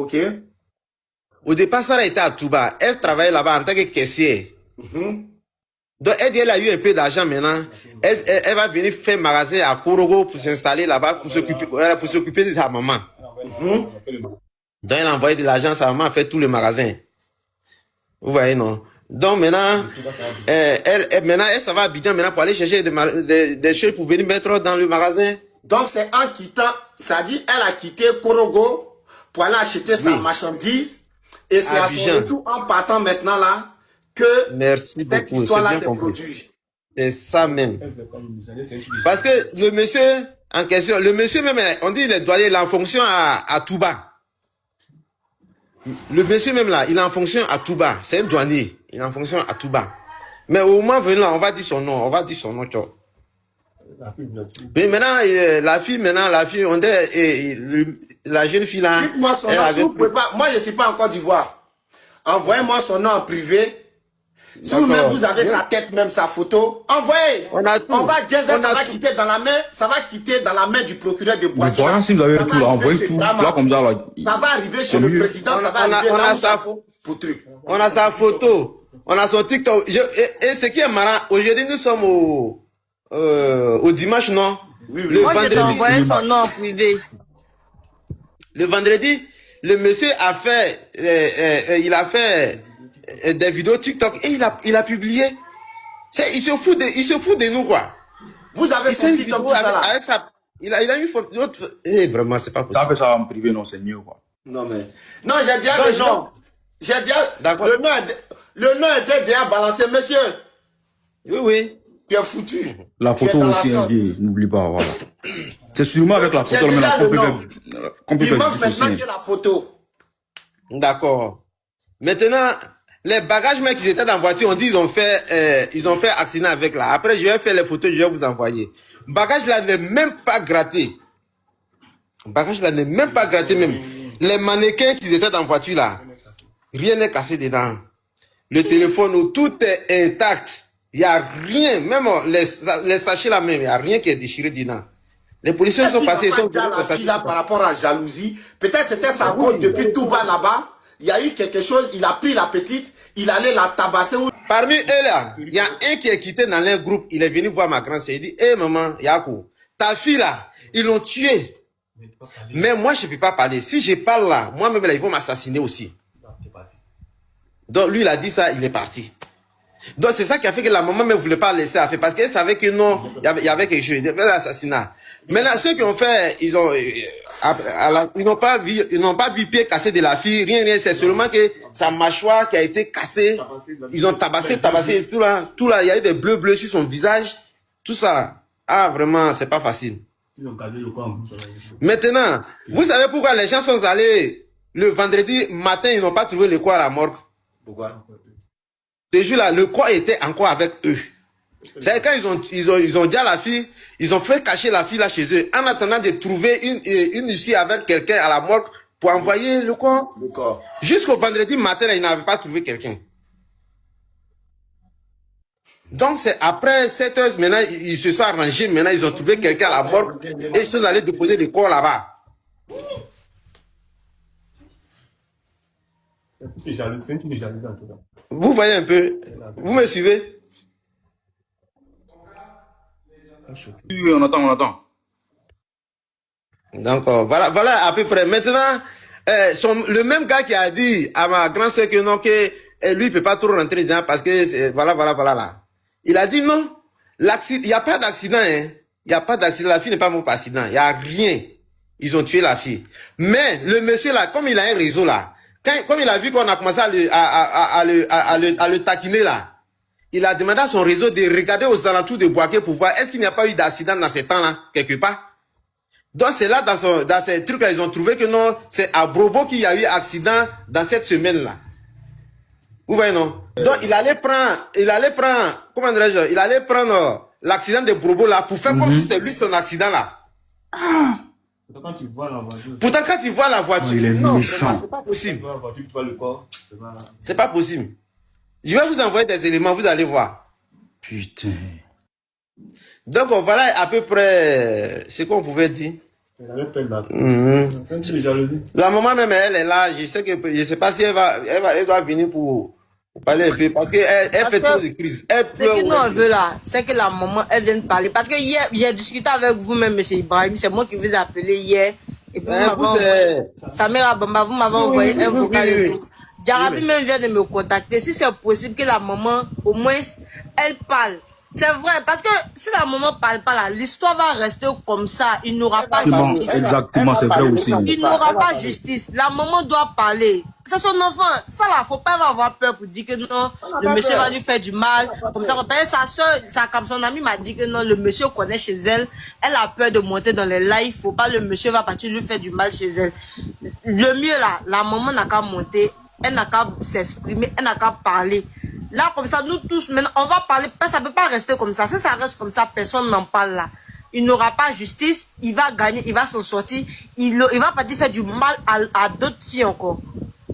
Ok. Au départ, Sarah était à Touba. Elle travaillait là-bas en tant que caissière. Donc, elle a eu un peu d'argent maintenant. Elle va venir faire magasin à Korogo pour s'installer là-bas, pour s'occuper de sa maman. Donc, elle a envoyé de l'argent à sa maman, a fait tout le magasin. Vous voyez, non? Donc, maintenant, elle s'en va à Abidjan maintenant pour aller chercher des choses pour venir mettre dans le magasin. Donc, c'est en quittant, ça dit, elle a quitté Korogo pour aller acheter sa marchandise. Et c'est à son retour en partant maintenant là que cette histoire-là s'est produite. C'est ça même. Parce que le monsieur en question, le monsieur même, on dit il est douanier, il est en fonction à Touba. Le monsieur même là, il est en fonction à Touba. C'est un douanier. Il est en fonction à Touba. Mais au moment venu là, on va dire son nom. On va dire son nom. Mais maintenant, la fille, on dit, la jeune fille là. Dites-moi son nom, si vous pouvez pas. Moi, je ne suis pas en Côte d'Ivoire. Envoyez-moi son nom en privé. Si vous-même vous avez sa tête, même sa photo, envoyez. On va dire ça va quitter dans la main, ça va quitter dans la main du procureur de Boissy. Voilà, si vous avez tout là, envoyez tout. Là, comme ça, là. Ça va arriver chez le président, ça va arriver là où ça faut pour truc. On a sa photo, on a son TikTok. Et ce qui est marrant, aujourd'hui nous sommes au dimanche, non? Oui, le Moi, vendredi. je t'ai envoyé son nom en privé. Le vendredi, le monsieur a fait, il a fait des vidéos TikTok et il a publié. Il se fout de nous, quoi. Vous avez son TikTok, tout ça là. Avec il a eu une autre. Vraiment, c'est pas possible. Ça fait ça en privé, non, c'est mieux, quoi. Non, mais. Non, j'ai déjà le nom. J'ai déjà. Le nom était déjà balancé, monsieur. Oui. Tu es foutu. La photo aussi, n'oublie pas, voilà. C'est sûrement avec la photo, il manque maintenant que la photo. D'accord. Maintenant, les bagages, mec, ils étaient dans la voiture, on dit ils ont fait accident avec là. Après, je vais faire les photos, je vais vous envoyer. Bagage là n'est même pas gratté. Bagage là n'est même pas gratté même. Les mannequins qui étaient dans la voiture là, rien n'est cassé dedans. Le téléphone, tout est intact. Il n'y a rien, même les sachets là même, il n'y a rien qui est déchiré dedans. Les policiers sont passés, ils sont venus là par rapport à jalousie. Peut-être c'était sa faute depuis tout bas là-bas. Il y a eu quelque chose, il a pris la petite, il allait la tabasser. Parmi eux là, il y a un qui est quitté dans leur groupe, il est venu voir ma grand-sœur, il dit, hé maman, Yakou, ta fille là, ils l'ont tuée. Mais moi je ne peux pas parler. Si je parle là, moi-même là, ils vont m'assassiner aussi. Donc lui il a dit ça, il est parti. Donc c'est ça qui a fait que la maman ne voulait pas laisser la faire parce qu'elle savait que non, il y avait quelque chose, il y avait l'assassinat. Maintenant ceux qui ont fait, ils n'ont pas vu pied cassé de la fille, rien, c'est seulement que sa mâchoire qui a été cassée, ils ont tabassé, tout là, il y a eu des bleus sur son visage, tout ça. Ah vraiment, c'est pas facile. Maintenant, vous savez pourquoi les gens sont allés le vendredi matin, ils n'ont pas trouvé le corps à la morgue. Pourquoi? Ce jour-là, le corps était encore avec eux. C'est quand ils ont dit à la fille, ils ont fait cacher la fille là chez eux, en attendant de trouver une issue avec quelqu'un à la morgue pour envoyer le corps. Jusqu'au vendredi matin, là, ils n'avaient pas trouvé quelqu'un. Donc c'est après 7 heures, maintenant, ils se sont arrangés, maintenant ils ont trouvé quelqu'un à la morgue et ils sont allés déposer le corps là-bas. Vous voyez un peu, vous me suivez? Oui, on attend. Donc voilà à peu près. Maintenant, le même gars qui a dit à ma grande soeur que non, que lui il peut pas trop rentrer dedans parce que voilà là. Il a dit non, il n'y a pas d'accident, hein. Il n'y a pas d'accident, la fille n'est pas morte par accident, il n'y a rien. Ils ont tué la fille. Mais le monsieur là, comme il a un réseau là, comme il a vu qu'on a commencé à le taquiner là, il a demandé à son réseau de regarder aux alentours de Boaké pour voir est-ce qu'il n'y a pas eu d'accident dans ces temps-là, quelque part. Donc c'est là, dans ces trucs-là, ils ont trouvé que non, c'est à Brobo qu'il y a eu accident dans cette semaine-là. Vous voyez, non? Donc il allait prendre, comment dirais-je, il allait prendre l'accident de Brobo là pour faire comme si c'est lui son accident là. Ah! Pourtant, quand tu vois la voiture, il est méchant. C'est pas possible. C'est pas possible. Je vais vous envoyer des éléments, vous allez voir. Putain. Donc voilà à peu près ce qu'on pouvait dire. La maman même, elle est là. Je sais pas si elle doit venir pour parler un peu parce qu'elle fait trop de crises. Ce que nous on veut là, c'est que la maman, elle vienne parler. Parce que hier, j'ai discuté avec vous-même, monsieur Ibrahim. C'est moi qui vous ai appelé hier. Et puis, Samira Bamba, vous m'avez envoyé un vocal et tout. Jarabi même vient de me contacter. Si c'est possible que la maman, au moins, elle parle. C'est vrai, parce que si la maman parle pas là, l'histoire va rester comme ça. Il n'aura pas justice. Exactement, c'est vrai aussi. Il n'aura pas justice. La maman doit parler. C'est son enfant. Ça là, faut pas avoir peur pour dire que non, le monsieur va lui faire du mal. Comme ça, sa soeur, comme son ami m'a dit que non, le monsieur connaît chez elle. Elle a peur de monter dans les lives. Faut pas, le monsieur va partir lui faire du mal chez elle. Le mieux là, la maman n'a qu'à monter. Elle n'a qu'à s'exprimer. Elle n'a qu'à parler. Là, comme ça, nous tous, maintenant, on va parler. Ça ne peut pas rester comme ça. Si ça reste comme ça, personne n'en parle là. Il n'aura pas justice. Il va gagner. Il va s'en sortir. Il va partir faire du mal à d'autres filles encore.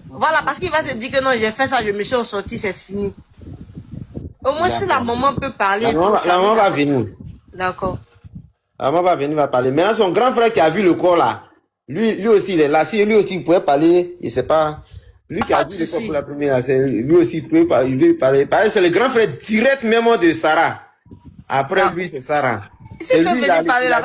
Voilà, parce qu'il va se dire que non, j'ai fait ça, je me suis sorti, c'est fini. Au moins, si la maman peut parler. La maman va venir. D'accord. La maman va venir, va parler. Maintenant, son grand frère qui a vu le corps là, lui aussi, il est là. Si lui aussi, il pouvait parler, je ne sais pas. Lui qui a vu le corps pour la première, lui aussi, il veut parler. Pareil, c'est le grand frère direct même de Sarah. Après lui, c'est Sarah. Si il peut venir parler là,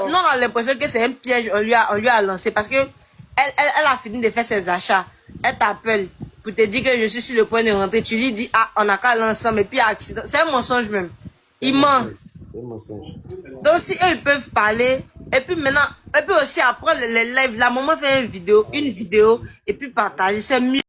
non, on a l'impression que c'est un piège, on lui a lancé parce que elle a fini de faire ses achats. Elle t'appelle pour te dire que je suis sur le point de rentrer. Tu lui dis, ah, on a qu'à l'ensemble et puis accident. C'est un mensonge même. Il ment. Donc si eux ils peuvent parler, et puis maintenant, et puis aussi après les lives, la maman fait une vidéo et puis partager, c'est mieux.